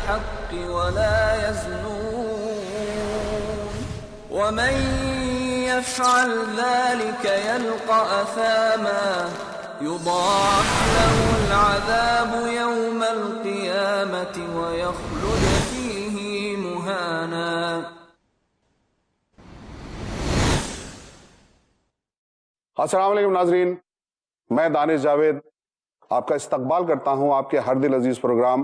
الحق ولا يزنون ومن يفعل ذلك يلقى أثاما يضاعف له العذاب يوم القيامة ويخلد فيه مهانا. السلام علیکم ناظرین، میں دانش جاوید آپ کا استقبال کرتا ہوں آپ کے ہر دل عزیز پروگرام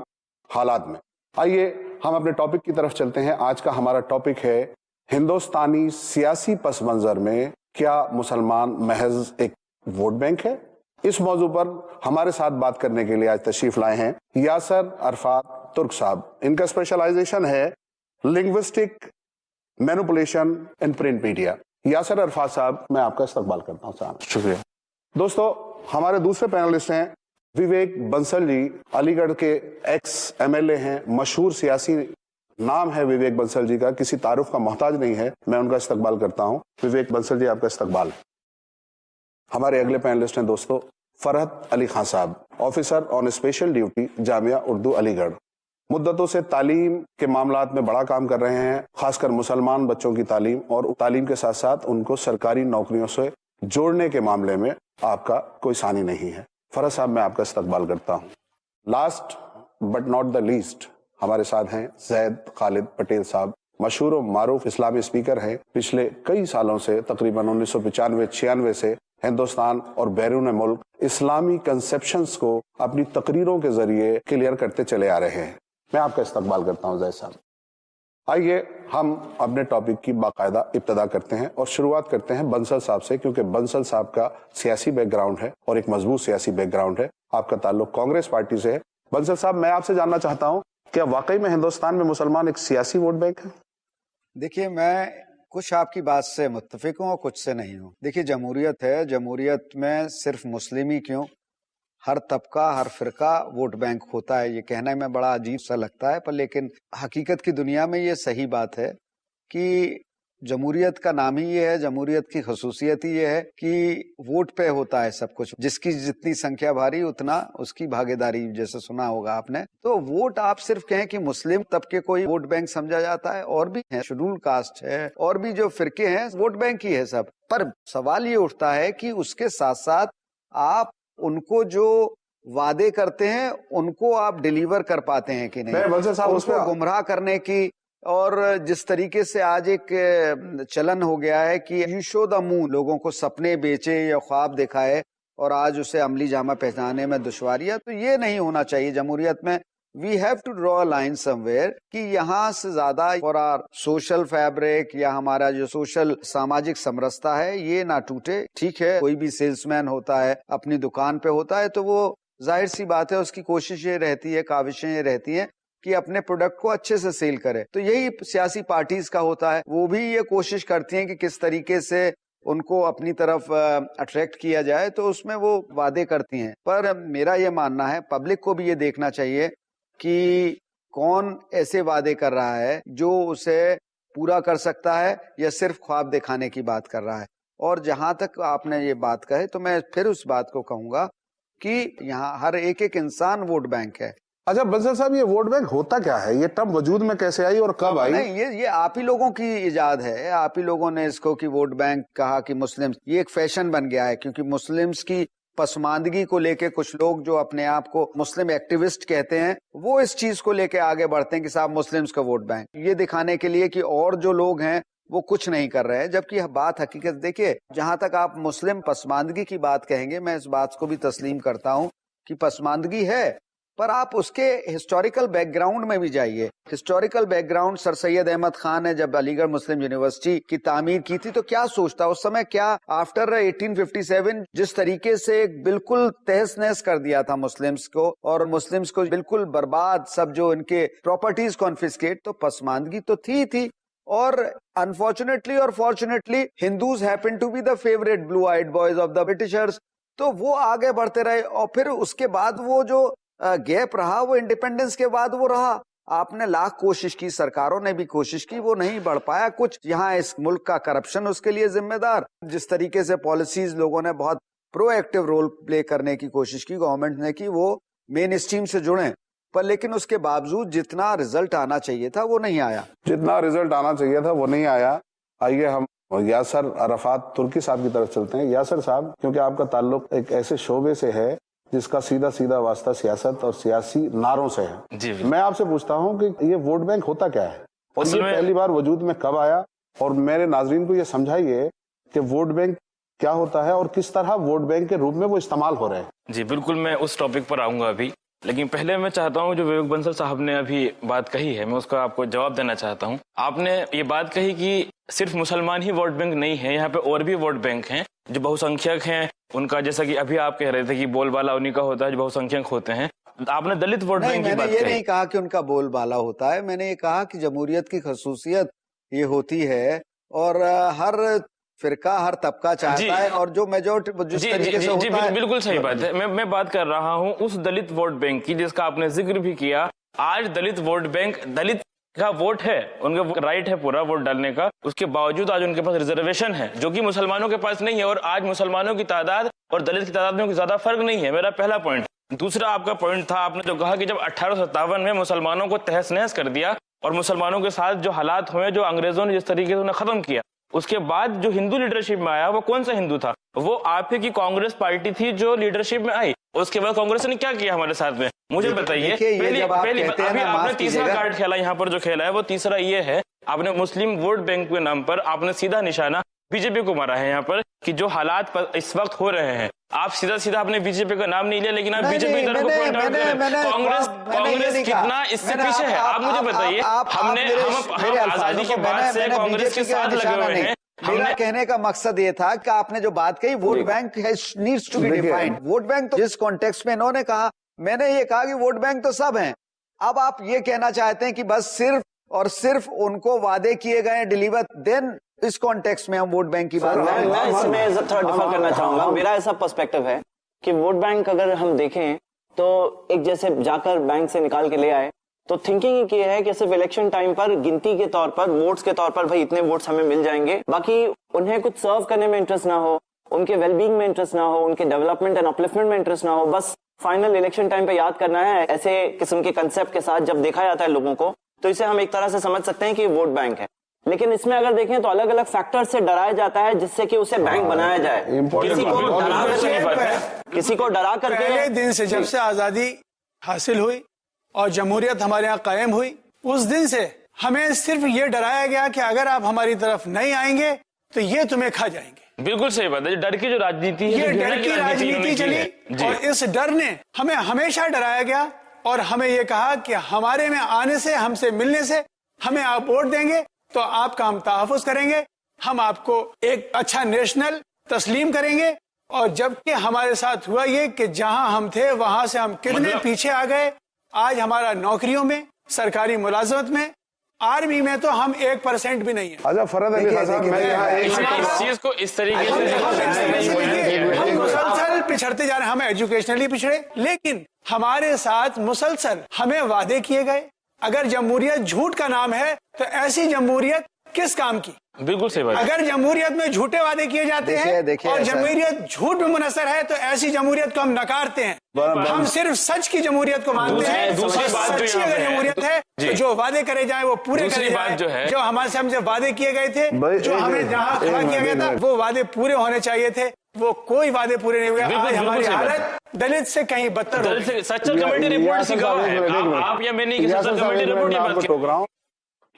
حالات میں. آئیے ہم اپنے ٹاپک کی طرف چلتے ہیں. آج کا ہمارا ٹاپک ہے ہندوستانی سیاسی پس منظر میں کیا مسلمان محض ایک ووٹ بینک ہے؟ اس موضوع پر ہمارے ساتھ بات کرنے کے لیے آج تشریف لائے ہیں یاسر عرفات ترک صاحب. ان کا اسپیشلائزیشن ہے لنگوسٹک مینوپولیشن ان پرنٹ میڈیا. یاسر عرفات صاحب، میں آپ کا استقبال کرتا ہوں. صاحب شکریہ. دوستو، ہمارے دوسرے پینلسٹ ہیں وویک بنسل جی، علی گڑھ کے ایکس ایم ایل اے ہیں. مشہور سیاسی نام ہے وویک بنسل جی کا، کسی تعارف کا محتاج نہیں ہے. میں ان کا استقبال کرتا ہوں. وویک بنسل جی، آپ کا استقبال. ہمارے اگلے پینلسٹ ہیں دوستو فرحت علی خان صاحب، آفیسر آن اسپیشل ڈیوٹی، جامعہ اردو علی گڑھ. مدتوں سے تعلیم کے معاملات میں بڑا کام کر رہے ہیں، خاص کر مسلمان بچوں کی تعلیم اور تعلیم کے ساتھ ساتھ ان کو سرکاری نوکریوں سے جوڑنے کے معاملے میں آپ کا کوئی ثانی نہیں ہے. فرحت صاحب، میں آپ کا استقبال کرتا ہوں. Last but not the least ہمارے ساتھ ہیں زید خالد پٹیل صاحب، مشہور و معروف اسلامی اسپیکر ہیں. پچھلے کئی سالوں سے، تقریباً 1995-96 سے ہندوستان اور بیرون ملک اسلامی کنسپشنز کو اپنی تقریروں کے ذریعے کلیئر کرتے چلے آ رہے ہیں. میں آپ کا استقبال کرتا ہوں زید صاحب. آئیے ہم اپنے ٹاپک کی باقاعدہ ابتدا کرتے ہیں اور شروعات کرتے ہیں بنسل صاحب سے، کیونکہ بنسل صاحب کا سیاسی بیک گراؤنڈ ہے اور ایک مضبوط سیاسی بیک گراؤنڈ ہے. آپ کا تعلق کانگریس پارٹی سے ہے. بنسل صاحب، میں آپ سے جاننا چاہتا ہوں، کیا واقعی میں ہندوستان میں مسلمان ایک سیاسی ووٹ بینک ہے؟ دیکھیے، میں کچھ آپ کی بات سے متفق ہوں اور کچھ سے نہیں ہوں. دیکھیے، جمہوریت ہے، جمہوریت میں صرف مسلم ہی کیوں، ہر طبقہ، ہر فرقہ ووٹ بینک ہوتا ہے. یہ کہنا میں بڑا عجیب سا لگتا ہے، پر لیکن حقیقت کی دنیا میں یہ صحیح بات ہے کہ جمہوریت کا نام ہی یہ ہے، جمہوریت کی خصوصیت ہی یہ ہے کہ ووٹ پہ ہوتا ہے سب کچھ. جس کی جتنی سنکھیا بھاری اتنا اس کی بھاگیداری، جیسے سنا ہوگا آپ نے. تو ووٹ آپ صرف کہیں کہ مسلم طبقے کو ہی ووٹ بینک سمجھا جاتا ہے، اور بھی ہے، شیڈول کاسٹ ہے، اور بھی جو فرقے ہیں ووٹ بینک ہی ہے سب. پر سوال یہ اٹھتا ہے کہ اس کے ساتھ ساتھ آپ ان کو جو وعدے کرتے ہیں ان کو آپ ڈیلیور کر پاتے ہیں کہ نہیں. اس کو گمراہ کرنے کی، اور جس طریقے سے آج ایک چلن ہو گیا ہے کہ یو شو دا مون، لوگوں کو سپنے بیچے یا خواب دکھائے اور آج اسے عملی جامہ پہنانے میں دشواریاں، تو یہ نہیں ہونا چاہیے جمہوریت میں. We have to draw a line somewhere کہ یہاں سے زیادہ فار آر سوشل فیبرک یا ہمارا جو سوشل ساماجک سمرستا ہے یہ نہ ٹوٹے. ٹھیک ہے، کوئی بھی سیلس مین ہوتا ہے، اپنی دکان پہ ہوتا ہے، تو وہ ظاہر سی بات ہے اس کی کوشش یہ رہتی ہے، کاوشیں یہ رہتی ہیں کہ اپنے پروڈکٹ کو اچھے سے سیل کرے. تو یہی سیاسی پارٹیز کا ہوتا ہے، وہ بھی یہ کوشش کرتی ہیں کہ کس طریقے سے ان کو اپنی طرف اٹریکٹ کیا جائے، تو اس میں وہ وعدے کرتی ہیں. پر میرا یہ ماننا ہے پبلک کو بھی یہ دیکھنا چاہیے کہ کون ایسے وعدے کر رہا ہے جو اسے پورا کر سکتا ہے یا صرف خواب دکھانے کی بات کر رہا ہے. اور جہاں تک آپ نے یہ بات کہے تو میں پھر اس بات کو کہوں گا کہ یہاں ہر ایک انسان ووٹ بینک ہے. اچھا بنسل صاحب، یہ ووٹ بینک ہوتا کیا ہے؟ یہ ٹرم وجود میں کیسے آئی اور کب آئی؟ نہیں، یہ آپ ہی لوگوں کی ایجاد ہے. آپ ہی لوگوں نے اس کو کہ ووٹ بینک کہا کہ مسلم، یہ ایک فیشن بن گیا ہے، کیونکہ مسلمز کی پسماندگی کو لے کے کچھ لوگ جو اپنے آپ کو مسلم ایکٹیوسٹ کہتے ہیں، وہ اس چیز کو لے کے آگے بڑھتے ہیں کہ صاحب مسلمز کا ووٹ بینک، یہ دکھانے کے لیے کہ اور جو لوگ ہیں وہ کچھ نہیں کر رہے ہیں. جبکہ بات حقیقت دیکھیے، جہاں تک آپ مسلم پسماندگی کی بات کہیں گے، میں اس بات کو بھی تسلیم کرتا ہوں کہ پسماندگی ہے، پر آپ اس کے ہسٹوریکل بیک گراؤنڈ میں بھی جائیے. ہسٹوریکل بیک گراؤنڈ، سر سید احمد خان نے جب علی گڑھ مسلم یونیورسٹی کی تعمیر کی تھی تو کیا سوچتا اس سمے، کیا آفٹر 1857 جس طریقے سے بالکل تہس نہس کر دیا تھا مسلمز کو، اور مسلمز کو بالکل برباد، سب جو ان کے پراپرٹیز کانفiscate، تو پسماندگی تو تھی. اور انفارچونیٹلی اور fortunately Hindus happen to be the favourite blue eyed boys of the Britishers, تو وہ آگے بڑھتے رہے. اور پھر اس کے بعد وہ جو گیپ رہا، وہ انڈیپینڈنس کے بعد وہ رہا. آپ نے لاکھ کوشش کی، سرکاروں نے بھی کوشش کی، وہ نہیں بڑھ پایا کچھ. یہاں اس ملک کا کرپشن اس کے لیے ذمہ دار. جس طریقے سے پالیسیز لوگوں نے بہت پرو ایکٹیو رول پلے کرنے کی کوشش کی، گورنمنٹ نے کی، وہ مین اسٹریم سے جڑیں. پر لیکن اس کے باوجود جتنا رزلٹ آنا چاہیے تھا وہ نہیں آیا. جتنا رزلٹ آنا چاہیے تھا وہ نہیں آیا. آئیے ہم یاسر عرفات ترکی صاحب کی طرف چلتے ہیں. یاسر صاحب، کیونکہ آپ کا تعلق ایک ایسے شعبے سے ہے جس کا سیدھا سیدھا واسطہ سیاست اور سیاسی نعروں سے ہے، جی میں آپ سے پوچھتا ہوں کہ یہ ووٹ بینک ہوتا کیا ہے اور یہ پہلی بار وجود میں کب آیا، اور میرے ناظرین کو یہ سمجھائیے کہ ووٹ بینک کیا ہوتا ہے اور کس طرح ووٹ بینک کے روپ میں وہ استعمال ہو رہے ہیں. جی بالکل، میں اس ٹاپک پر آؤں گا ابھی، لیکن پہلے میں چاہتا ہوں جو وویک بنسل صاحب نے ابھی بات کہی ہے میں اس کا آپ کو جواب دینا چاہتا ہوں. آپ نے یہ بات کہی کہ صرف مسلمان ہی ووٹ بینک نہیں ہے، یہاں پہ اور بھی ووٹ بینک ہیں جو بہو سنکھیک ہیں. ان کا جیسا کہ ابھی آپ کہہ رہے تھے کہ بول بالا انہیں کا ہوتا ہے جو بہو سنکھیک ہوتے ہیں. آپ نے دلت ووٹ بینک کی بات کہی. میں نے یہ نہیں کہا کہ ان کا بول بالا ہوتا ہے، میں نے یہ کہا کہ جمہوریت کی خصوصیت یہ ہوتی ہے اور ہر فرقہ ہر طبقہ چاہتا ہے اور جو میجورٹی جس طریقے سے ہوتا ہے. بالکل صحیح بات ہے. میں بات کر رہا ہوں اس دلت ووٹ بینک کی جس کا آپ نے ذکر بھی کیا. آج دلت ووٹ بینک، دلت کا ووٹ ہے، ان کا رائٹ ہے پورا ووٹ ڈالنے کا، اس کے باوجود آج ان کے پاس ریزرویشن ہے جو کہ مسلمانوں کے پاس نہیں ہے. اور آج مسلمانوں کی تعداد اور دلت کی تعداد میں کوئی زیادہ فرق نہیں ہے. میرا پہلا پوائنٹ. دوسرا آپ کا پوائنٹ تھا، آپ نے جو کہا کہ جب 1857 میں مسلمانوں کو تہس نہس کر دیا اور مسلمانوں کے ساتھ جو حالات ہوئے، جو انگریزوں نے جس طریقے سے انہیں ختم کیا، اس کے بعد جو ہندو لیڈرشپ میں آیا وہ کون سا ہندو تھا؟ وہ آپ کی کانگریس پارٹی تھی جو لیڈرشپ میں آئی. اس کے بعد کانگریس نے کیا کیا ہمارے ساتھ میں؟ مجھے بتائیے. پہلی ابھی آپ نے تیسرا کارڈ کھیلا یہاں پر جو کھیلا ہے وہ تیسرا یہ ہے، آپ نے مسلم ووٹ بینک کے نام پر آپ نے سیدھا نشانہ بی جے پی کو مارا ہے یہاں پر کہ جو حالات اس وقت ہو رہے ہیں. آپ سیدھا آپ نے بی جے پی کا نام نہیں لیا لیکن آپ بی جے پی طرف کو پوائنٹ آؤٹ کر رہے ہیں. کانگریس کتنا اس سے پیچھے ہے آپ مجھے بتائیے. ہم آزادی کے بعد سے کانگریس کے ساتھ لگے ہوئے ہیں. میرا کہنے کا مقصد یہ تھا کہ آپ نے جو بات کہی vote bank needs to be defined. Vote bank تو جس کانٹیکسٹ میں انہوں نے کہا، میں نے یہ کہا کہ ووٹ بینک تو سب ہیں. اب آپ یہ کہنا چاہتے ہیں کہ بس صرف اور صرف ان کو وعدے کیے گئے ڈیلیور، دین اس کانٹیکسٹ میں ہم ووٹ بینک کی بات کریں. میں اس میں تھوڑا ڈیفر کرنا چاہوں گا. میرا ایسا پرسپیکٹو ہے کہ ووٹ بینک اگر ہم دیکھیں تو ایک جیسے جا کر بینک سے نکال کے لے آئے تو تھنکنگ یہ ہے کہ صرف الیکشن ٹائم پر گنتی کے طور پر ووٹس کے طور پر بھائی اتنے ووٹس ہمیں مل جائیں گے، باقی انہیں کچھ سرو کرنے میں انٹرسٹ نہ ہو، ان کے ویل بینگ میں انٹرسٹ نہ ہو، ان کے ڈیولپمنٹ اینڈ اپلفمنٹ میں انٹرسٹ نہ ہو، بس فائنل الیکشن ٹائم پہ یاد کرنا ہے. ایسے قسم کے کنسپٹ کے ساتھ جب دیکھا جاتا ہے لوگوں کو تو اسے ہم ایک طرح سے سمجھ سکتے ہیں کہ ووٹ بینک ہے. لیکن اس میں اگر دیکھیں تو الگ الگ فیکٹر سے ڈرایا جاتا ہے جس سے کہ اسے بینک بنایا جائے. کسی کو ڈرا کر کے پہلے دن سے جب سے آزادی حاصل ہوئی اور جمہوریت ہمارے یہاں قائم ہوئی، اس دن سے ہمیں صرف یہ ڈرایا گیا کہ اگر آپ ہماری طرف نہیں آئیں گے تو یہ تمہیں کھا جائیں گے. بالکل صحیح بات ہے. ڈر کی جو راجنیتی ہے، یہ ڈر کی راجنیتی چلی اور اس ڈر نے ہمیں ہمیشہ ڈرایا گیا اور ہمیں یہ کہا کہ ہمارے میں آنے سے، ہم سے ملنے سے ہمیں آپ ووٹ دیں گے تو آپ کا ہم تحفظ کریں گے، ہم آپ کو ایک اچھا نیشنل تسلیم کریں گے. اور جبکہ ہمارے ساتھ ہوا یہ کہ جہاں ہم تھے وہاں سے ہم کتنے پیچھے آ گئے. آج ہمارا نوکریوں میں، سرکاری ملازمت میں، آرمی میں تو ہم 1% بھی نہیں ہے. اچھا فرد علی صاحب، میں یہاں اس چیز کو اس طریقے سے ہم مسلسل پچھڑتے جا رہے ہیں. ہم ایجوکیشنلی پچھڑے لیکن ہمارے ساتھ مسلسل ہمیں وعدے کیے گئے. اگر جمہوریت جھوٹ کا نام ہے تو ایسی جمہوریت کس کام کی؟ بالکل صحیح بات. اگر جمہوریت میں جھوٹے وعدے کیے جاتے ہیں اور جمہوریت جھوٹ میں منحصر ہے تو ایسی جمہوریت کو ہم نکارتے ہیں. ہم صرف سچ کی جمہوریت کو مانتے ہیں. سچی اگر جمہوریت ہے تو جو وعدے کرے جائیں وہ پورے کرے جائیں. جو ہمارے سے ہم سے وعدے کیے گئے تھے، جو ہمیں جہاں کھڑا کیا گیا تھا، وہ وعدے پورے ہونے چاہیے تھے. وہ کوئی وعدے پورے نہیں ہوئے. آج ہماری حالت دلت سے کہیں بدتر ہو گئی. سچل کمیٹی رپورٹ سے گواہ ہے. آپ یا میں نہیں کہ سچل کمیٹی رپورٹ یہ بات ٹوک رہا ہوں.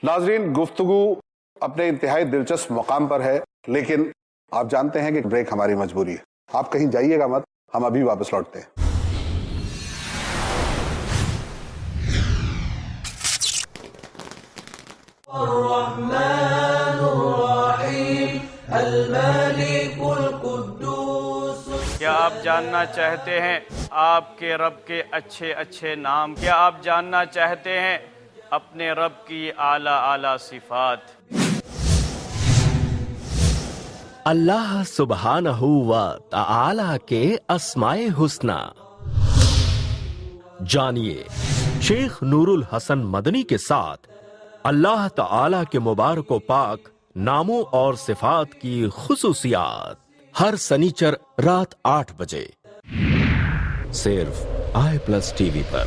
ناظرین، گفتگو اپنے انتہائی دلچسپ مقام پر ہے لیکن آپ جانتے ہیں کہ بریک ہماری مجبوری ہے. آپ کہیں جائیے گا مت، ہم ابھی واپس لوٹتے ہیں. الرحمن الرحیم الملک القدوس. کیا آپ جاننا چاہتے ہیں آپ کے رب کے اچھے اچھے نام؟ کیا آپ جاننا چاہتے ہیں اپنے رب کی اعلیٰ اعلیٰ صفات؟ اللہ سبحانہ و تعالی کے اسماء حسنی جانیے شیخ نور الحسن مدنی کے ساتھ اللہ تعالی کے مبارک و پاک ناموں اور صفات کی خصوصیات، ہر سنیچر رات 8 بجے صرف آئی پلس ٹی وی پر.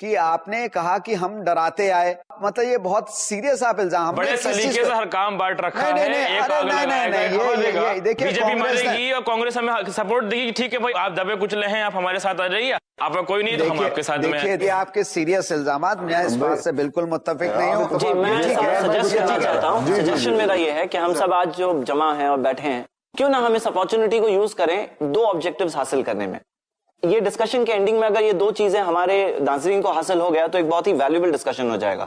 کہ آپ نے کہا کہ ہم ڈراتے آئے، مطلب یہ بہت سیریس آپ الزام، بڑے سلیقے سے ہر کام بانٹ رکھا ہے، بی جے پی مارے گی اور کانگریس ہمیں سپورٹ دے گی، ٹھیک ہے بھائی آپ دبے کچھ لے ہیں، آپ ہمارے ساتھ آ جائیے، آپ کا کوئی نہیں تو ہم آپ کے ساتھ میں ہیں۔ دیکھیے آپ کے سیریس الزامات، میں اس بات سے بالکل متفق نہیں ہوں۔ جی میں سجیسٹ کرنا چاہتا ہوں، سجیشن میرا یہ ہے کہ ہم سب آج جو جمع ہیں اور بیٹھے ہیں، کیوں نہ ہم اس اپارچونٹی کو یوز کریں دو آبجیکٹیوز حاصل کرنے میں۔ یہ ڈسکشن کے اینڈنگ میں اگر یہ دو چیزیں ہمارے ناظرین کو حاصل ہو گیا تو ایک بہت ہی ویلیوبل ڈسکشن ہو جائے گا۔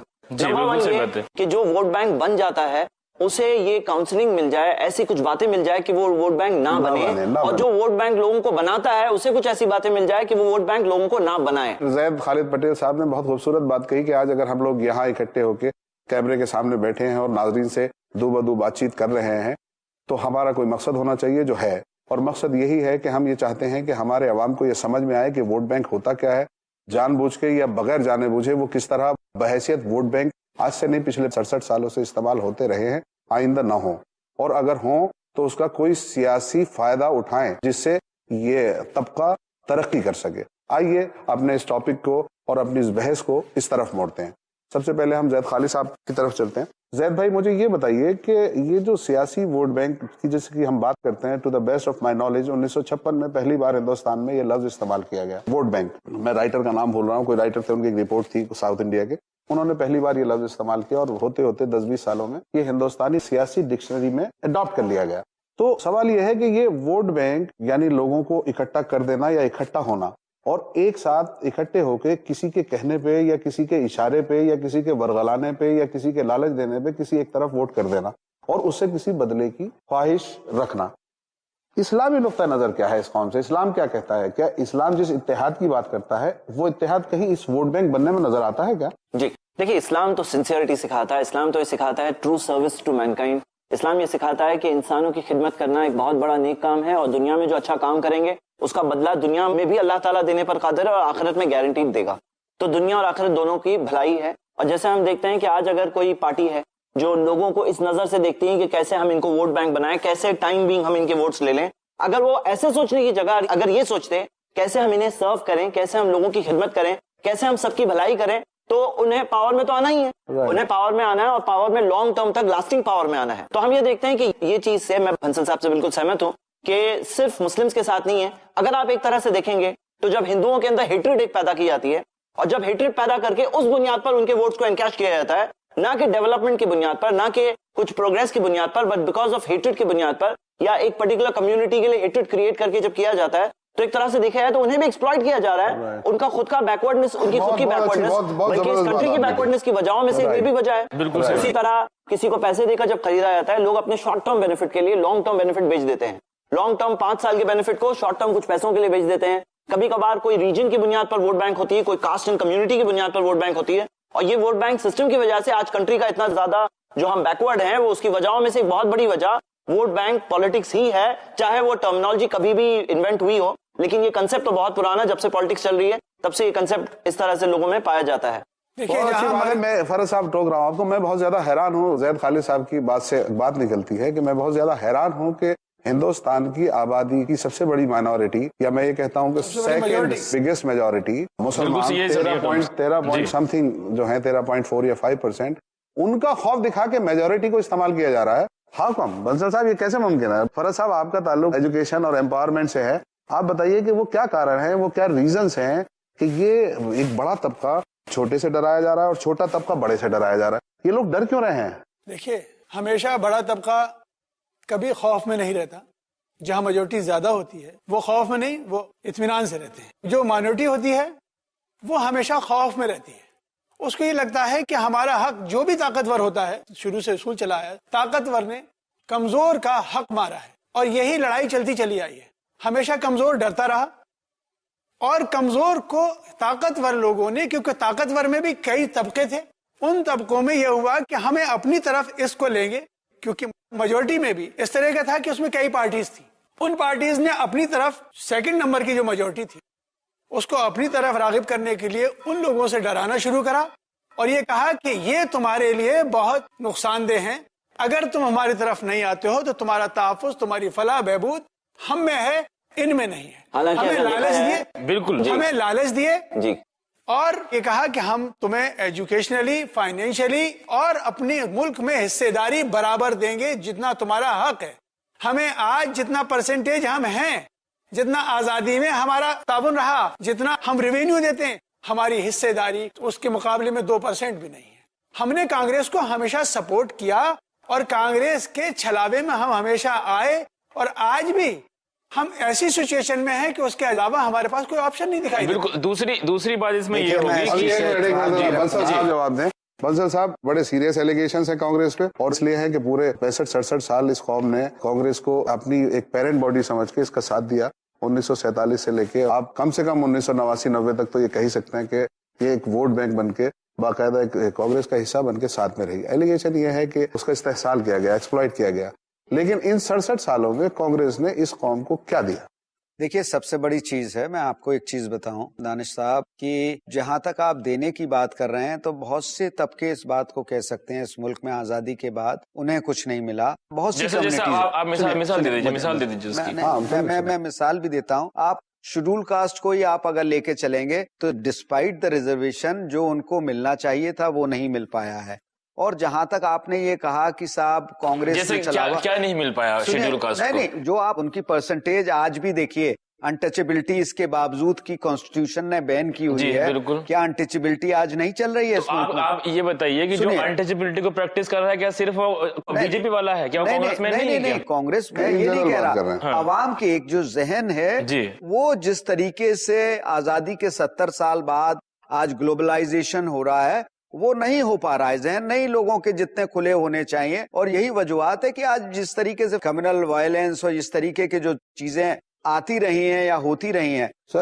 کہ جو ووٹ بینک بن جاتا ہے اسے یہ کاؤنسلنگ مل جائے، ایسی کچھ باتیں مل جائے کہ وہ ووٹ بینک نہ بنے، اور جو ووٹ بینک لوگوں کو بناتا ہے اسے کچھ ایسی باتیں مل جائے کہ وہ ووٹ بینک لوگوں کو نہ بنائے۔ زید خالد پٹیل صاحب نے بہت خوبصورت بات کہی کہ آج اگر ہم لوگ یہاں اکٹھے ہو کے کیمرے کے سامنے بیٹھے ہیں اور ناظرین سے دو بدو بات چیت کر رہے ہیں تو ہمارا کوئی مقصد ہونا چاہیے جو ہے، اور مقصد یہی ہے کہ ہم یہ چاہتے ہیں کہ ہمارے عوام کو یہ سمجھ میں آئے کہ ووٹ بینک ہوتا کیا ہے، جان بوجھ کے یا بغیر جانے بوجھے وہ کس طرح بحیثیت ووٹ بینک آج سے نہیں پچھلے 67 سالوں سے استعمال ہوتے رہے ہیں، آئندہ نہ ہوں، اور اگر ہوں تو اس کا کوئی سیاسی فائدہ اٹھائیں جس سے یہ طبقہ ترقی کر سکے۔ آئیے اپنے اس ٹاپک کو اور اپنی اس بحث کو اس طرف موڑتے ہیں۔ سب سے پہلے ہم زید خالد صاحب کی طرف چلتے ہیں۔ زید بھائی مجھے یہ بتائیے کہ یہ جو سیاسی ووٹ بینک کی جس کی ہم بات کرتے ہیں، to the best of my knowledge 1956 میں پہلی بار ہندوستان میں یہ لفظ استعمال کیا گیا، ووٹ بینک۔ میں رائٹر کا نام بھول رہا ہوں، کوئی رائٹر تھے، ان کی ایک رپورٹ تھی ساؤتھ انڈیا کے، انہوں نے پہلی بار یہ لفظ استعمال کیا اور ہوتے ہوتے 10-20 سالوں میں یہ ہندوستانی سیاسی ڈکشنری میں اڈاپٹ کر لیا گیا۔ تو سوال یہ ہے کہ یہ ووٹ بینک یعنی لوگوں کو اکٹھا کر دینا یا اکٹھا ہونا اور ایک ساتھ اکٹھے ہو کے کسی کے کہنے پہ یا کسی کے اشارے پہ یا کسی کے ورغلانے پہ یا کسی کے لالچ دینے پہ کسی ایک طرف ووٹ کر دینا اور اس سے کسی بدلے کی خواہش رکھنا، اسلامی نقطہ نظر کیا ہے اس قوم سے؟ اسلام کیا کہتا ہے؟ کیا اسلام جس اتحاد کی بات کرتا ہے وہ اتحاد کہیں اس ووٹ بینک بننے میں نظر آتا ہے کیا؟ جی دیکھیے، اسلام تو سنسیئرٹی سکھاتا ہے، اسلام تو یہ سکھاتا ہے ٹرو سروس ٹو مینکائنڈ۔ اسلام یہ سکھاتا ہے کہ انسانوں کی خدمت کرنا ایک بہت بڑا نیک کام ہے، اور دنیا میں جو اچھا کام کریں گے اس کا بدلہ دنیا میں بھی اللہ تعالیٰ دینے پر قادر ہے اور آخرت میں گارنٹیڈ دے گا۔ تو دنیا اور آخرت دونوں کی بھلائی ہے۔ اور جیسے ہم دیکھتے ہیں کہ آج اگر کوئی پارٹی ہے جو لوگوں کو اس نظر سے دیکھتی ہے کہ کیسے ہم ان کو ووٹ بینک بنائیں، کیسے ٹائم بینگ ہم ان کے ووٹس لے لیں، اگر وہ ایسے سوچنے کی جگہ اگر یہ سوچتے کیسے ہم انہیں سرو کریں، کیسے ہم لوگوں کی خدمت کریں، کیسے ہم سب کی بھلائی کریں، تو انہیں پاور میں تو آنا ہی ہے، انہیں پاور میں آنا ہے اور پاور میں لانگ ٹرم تک لاسٹنگ پاور میں آنا ہے۔ تو ہم یہ دیکھتے ہیں کہ یہ چیز سے میں بنسل صاحب سے بالکل سہمت ہوں کہ صرف مسلمز کے ساتھ نہیں ہے۔ اگر آپ ایک طرح سے دیکھیں گے تو جب ہندوؤں کے اندر ہیٹریڈ ایک پیدا کی جاتی ہے اور جب ہیٹریڈ پیدا کر کے اس بنیاد پر ان کے ووٹس کو انکیش کیا جاتا ہے، نہ کہ ڈیولپمنٹ کی بنیاد پر، نہ کہ کچھ پروگریس کی بنیاد پر، بٹ بیکاز آف ہیٹریڈ کی بنیاد پر، یا ایک پرٹیکولر کمیونٹی کے لیے ہیٹریڈ کریٹ کر کے جب کیا جاتا ہے، تو ایک طرح سے دیکھا جائے تو انہیں بھی ایکسپلائٹ کیا جا رہا ہے۔ ان کا خود کا بیکورڈنس، ان کی خود کی بیکورڈنس، بلکہ اس کنٹری کی بیکورڈنس کی وجہوں میں سے یہ بھی وجہ ہے۔ بالکل اسی طرح کسی کو پیسے دے کر جب خریدا جاتا ہے، لوگ اپنے شارٹ ٹرم بینیفٹ کے لیے لانگ ٹرم بینیفٹ بیچ دیتے ہیں، لانگ ٹرم 5 سال کے بینیفٹ کو شارٹ ٹرم کچھ پیسوں کے لیے بیچ دیتے ہیں۔ کبھی کبھار کوئی ریجن کی بنیاد پر ووٹ بینک ہوتی ہے، کوئی کاسٹ اینڈ کمیونٹی کی بنیاد پر ووٹ بینک ہوتی ہے، اور یہ ووٹ بینک سسٹم کی وجہ سے آج کنٹری کا اتنا زیادہ جو ہم بیکورڈ ہیں، وہ اس کی وجہوں میں سے ایک بہت بڑی وجہ ووٹ بینک پالیٹکس ہی ہے۔ چاہے وہ ٹرمینالوجی کبھی بھی انوینٹ ہوئی ہو، لیکن یہ کنسپٹ تو بہت پرانا، جب سے پالیٹکس چل رہی ہے تب سے یہ کنسپٹ اس طرح سے لوگوں میں پایا جاتا ہے۔ میں فرض صاحب ٹوک رہا ہوں آپ کو، میں بہت زیادہ حیران ہوں، زید خالد صاحب کی بات سے بات نکلتی ہے کہ میں بہت زیادہ حیران ہوں کہ ہندوستان کی آبادی کی سب سے بڑی مائنورٹی، یا میں یہ کہتا ہوں کہ سیکنڈ بگیسٹ میجورٹی مسلمان 13 سم تھنگ جو ہے 13.4 یا 5%، ان کا خوف دکھا کے میجورٹی کو استعمال کیا جا رہا ہے۔ How come? بنسل صاحب یہ کیسے ممکن ہے؟ فرض صاحب آپ کا تعلق ایجوکیشن اور امپاورمنٹ سے ہے، آپ بتائیے کہ وہ کیا کارن ہیں، وہ کیا ریزنز ہیں کہ یہ ایک بڑا طبقہ چھوٹے سے ڈرایا جا رہا ہے اور چھوٹا طبقہ بڑے سے ڈرایا جا رہا ہے؟ یہ لوگ ڈر کیوں رہے ہیں؟ دیکھیے، ہمیشہ بڑا طبقہ کبھی خوف میں نہیں رہتا۔ جہاں میجورٹی زیادہ ہوتی ہے وہ خوف میں نہیں، وہ اطمینان سے رہتے ہیں۔ جو مائنورٹی ہوتی ہے وہ ہمیشہ خوف میں رہتی ہے، اس کو یہ لگتا ہے کہ ہمارا حق، جو بھی طاقتور ہوتا ہے، شروع سے اصول چلا ہے، طاقتور نے کمزور کا حق مارا ہے، اور یہی لڑائی چلتی چلی آئی ہے۔ ہمیشہ کمزور ڈرتا رہا، اور کمزور کو طاقتور لوگوں نے، کیونکہ طاقتور میں بھی کئی طبقے تھے، ان طبقوں میں یہ ہوا کہ ہمیں اپنی طرف اس کو لیں گے، کیونکہ میجورٹی میں بھی اس طرح کا تھا کہ اس میں کئی پارٹیز تھی، ان پارٹیز نے اپنی طرف سیکنڈ نمبر کی جو میجورٹی تھی اس کو اپنی طرف راغب کرنے کے لیے ان لوگوں سے ڈرانا شروع کرا، اور یہ کہا کہ یہ تمہارے لیے بہت نقصان دہ ہیں، اگر تم ہماری طرف نہیں آتے ہو تو تمہارا تحفظ، تمہاری فلاح بہبود ہم میں ہے، ان میں نہیں ہے۔ ہمیں لالچ دیے، بالکل ہمیں لالچ دیے جی، اور یہ کہا کہ ہم تمہیں ایجوکیشنلی، فائنینشلی اور اپنے ملک میں حصے داری برابر دیں گے جتنا تمہارا حق ہے. ہمیں آج جتنا پرسنٹیج ہم ہیں، جتنا آزادی میں ہمارا تعاون رہا، جتنا ہم ریونیو دیتے ہیں، ہماری حصے داری اس کے مقابلے میں 2% بھی نہیں ہے. ہم نے کانگریس کو ہمیشہ سپورٹ کیا اور کانگریس کے چھلاوے میں ہم ہمیشہ آئے، اور آج بھی ہم ایسی سچویشن میں ہیں کہ اس کے علاوہ ہمارے پاس کوئی آپشن نہیں دکھائی. بالکل. دوسری بات اس میں یہ ہوگی جواب دیں. بنسل صاحب، بڑے سیریس ایلیگیشنز ہیں کانگریس پہ، اور اس لیے ہیں کہ پورے 65-67 سال اس قوم نے کانگریس کو اپنی ایک پیرنٹ باڈی سمجھ کے اس کا ساتھ دیا. 1947 سے لے کے آپ کم سے کم 1989-90 تک تو یہ کہہ سکتے ہیں کہ یہ ایک ووٹ بینک بن کے باقاعدہ ایک کانگریس کا حصہ بن کے ساتھ میں رہی. ایلیگیشن یہ ہے کہ اس کا استحصال کیا گیا، ایکسپلائٹ کیا گیا. لیکن ان 67 سالوں میں کانگریس نے اس قوم کو کیا دیا؟ دیکھیے، سب سے بڑی چیز ہے، میں آپ کو ایک چیز بتاؤں دانش صاحب، کہ جہاں تک آپ دینے کی بات کر رہے ہیں تو بہت سے طبقے اس بات کو کہہ سکتے ہیں اس ملک میں آزادی کے بعد انہیں کچھ نہیں ملا. بہت سی میں مثال بھی دیتا ہوں. آپ شیڈول کاسٹ کو ہی آپ اگر لے کے چلیں گے تو ڈسپائٹ دا ریزرویشن جو ان کو ملنا چاہیے تھا وہ نہیں مل پایا ہے. اور جہاں تک آپ نے یہ کہا کہ صاحب کانگریس سے کیا نہیں مل پایا شیڈول کاسٹ کو؟ نہیں، جو آپ ان کی پرسنٹیج آج بھی دیکھیے، انٹچیبلٹی اس کے باوجود کی کانسٹیٹیوشن نے بین کی ہوئی ہے. کیا انٹچیبلٹی آج نہیں چل رہی ہے؟ آپ یہ بتائیے کہ جو انٹچیبلٹی کو پریکٹس کر رہا ہے کیا صرف بی جے پی والا ہے؟ کیا کانگریس میں نہیں؟ کانگریس میں یہ نہیں کہہ رہا. عوام کے ایک جو ذہن ہے وہ جس طریقے سے آزادی کے 70 سال بعد آج گلوبلائزیشن ہو رہا ہے وہ نہیں ہو پا رہا ہے. ذہن نہیں لوگوں کے جتنے کھلے ہونے چاہیے، اور یہی وجوہات ہے کہ آج جس طریقے سے کمیونل وائلنس اور اس طریقے کے جو چیزیں آتی رہی ہیں یا ہوتی رہی ہیں. سر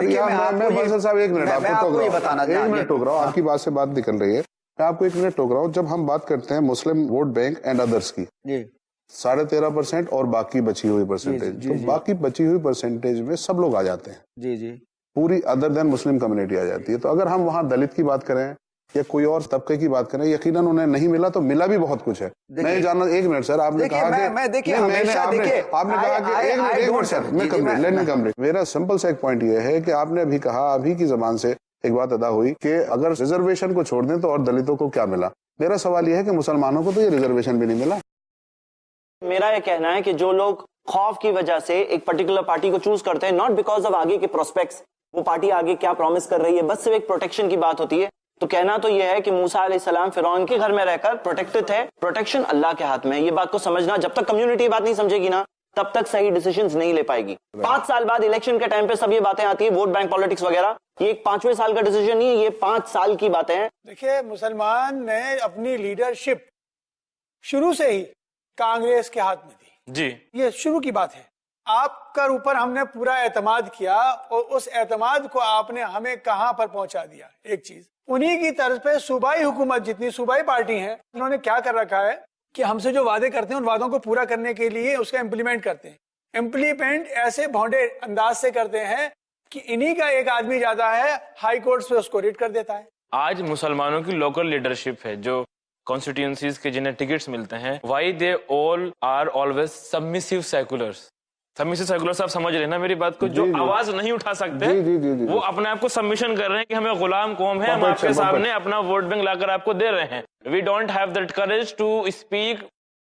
بنسل صاحب ایک منٹ آپ کو ٹوک رہا ہوں، آپ کی بات سے بات نکل رہی ہے. میں آپ کو ایک منٹ ٹوک رہا ہوں. جب ہم بات کرتے ہیں مسلم ووٹ بینک اینڈ ادرس کی 13.5% اور باقی بچی ہوئی پرسنٹیج، تو باقی بچی ہوئی پرسنٹیج میں سب لوگ آ جاتے ہیں. جی پوری ادر دین مسلم کمیونٹی آ جاتی ہے. تو اگر ہم وہاں دلت کی بات کریں یا کوئی اور طبقے کی بات کریں، یقیناً انہیں نہیں ملا تو ملا بھی بہت کچھ ہے. میں جاننا، ایک منٹ سر، آپ نے کہا کہ میرا سمپل سا ایک پوائنٹ یہ ہے کہ آپ نے ابھی کہا، ابھی کی زبان سے ایک بات ادا ہوئی کہ اگر ریزرویشن کو چھوڑ دیں تو اور دلتوں کو کیا ملا. میرا سوال یہ ہے کہ مسلمانوں کو تو یہ ریزرویشن بھی نہیں ملا. میرا یہ کہنا ہے کہ جو لوگ خوف کی وجہ سے ایک پرٹیکولر پارٹی کو چوز کرتے ہیں، ناٹ بیکاز آف آگے کے پروسپیکٹس، وہ پارٹی آگے کیا پرومس کر رہی ہے، بس صرف ایک پروٹیکشن کی بات ہوتی ہے. تو کہنا تو یہ ہے کہ موسیٰ علیہ السلام فرعون کے گھر میں رہ کر پروٹیکٹڈ تھے. پروٹیکشن اللہ کے ہاتھ میں ہے. یہ بات کو سمجھنا، جب تک کمیونٹی بات نہیں سمجھے گی نا تب تک صحیح ڈیسیژنز نہیں لے پائے گی. 5 سال بعد الیکشن کے ٹائم پہ سب یہ باتیں آتی ہیں، ووٹ بینک پالیٹکس وغیرہ. یہ ایک 5ویں سال کا ڈیسیژن نہیں ہے، یہ 5 سال کی باتیں ہیں. دیکھیے، مسلمان نے اپنی لیڈرشپ شروع سے ہی کانگریس کے ہاتھ میں دی. جی، یہ شروع کی بات ہے. آپ کا اوپر ہم نے پورا اعتماد کیا، اور اس اعتماد کو آپ نے ہمیں کہاں پر پہنچا دیا. ایک چیز انہی کی طرز پہ صوبائی حکومت، جتنی صوبائی پارٹی ہیں، انہوں نے کیا کر رکھا ہے کہ ہم سے جو وعدے کرتے ہیں ان وعدوں کو پورا کرنے کے لیے اس کا امپلیمنٹ کرتے ہیں. امپلیمنٹ ایسے بھونڈے انداز سے کرتے ہیں کہ انہی کا ایک آدمی جاتا ہے ہائی کورٹ سے اس کو ریٹ کر دیتا ہے. آج مسلمانوں کی لوکل لیڈرشپ ہے جو کانسٹیٹیوئنسیز کے جنہیں ٹکٹس ملتے ہیں، why they all are always submissive seculars. Submissive secular صاحب سمجھ رہے ہیں نا میری بات کو؟ جو آواز نہیں اٹھا سکتے وہ اپنے آپ کو سبمیشن کر رہے ہیں کہ ہمیں غلام قوم ہے، ہم آپ کے سامنے اپنا ووٹ بینک لا کر آپ کو دے رہے ہیں. We don't have that courage to speak.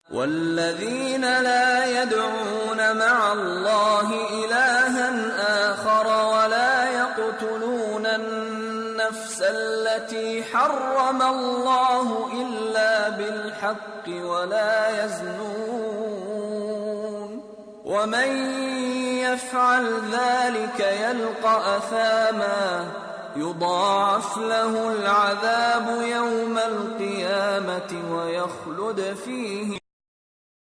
والذین لا يدعون مع اللہ الہا آخر ولا يقتلون النفس التي حرم اللہ الا بالحق ولا يزنون ومن يفعل ذلك يلقى أثاما يضاعف له العذاب يوم القيامة ويخلد فيه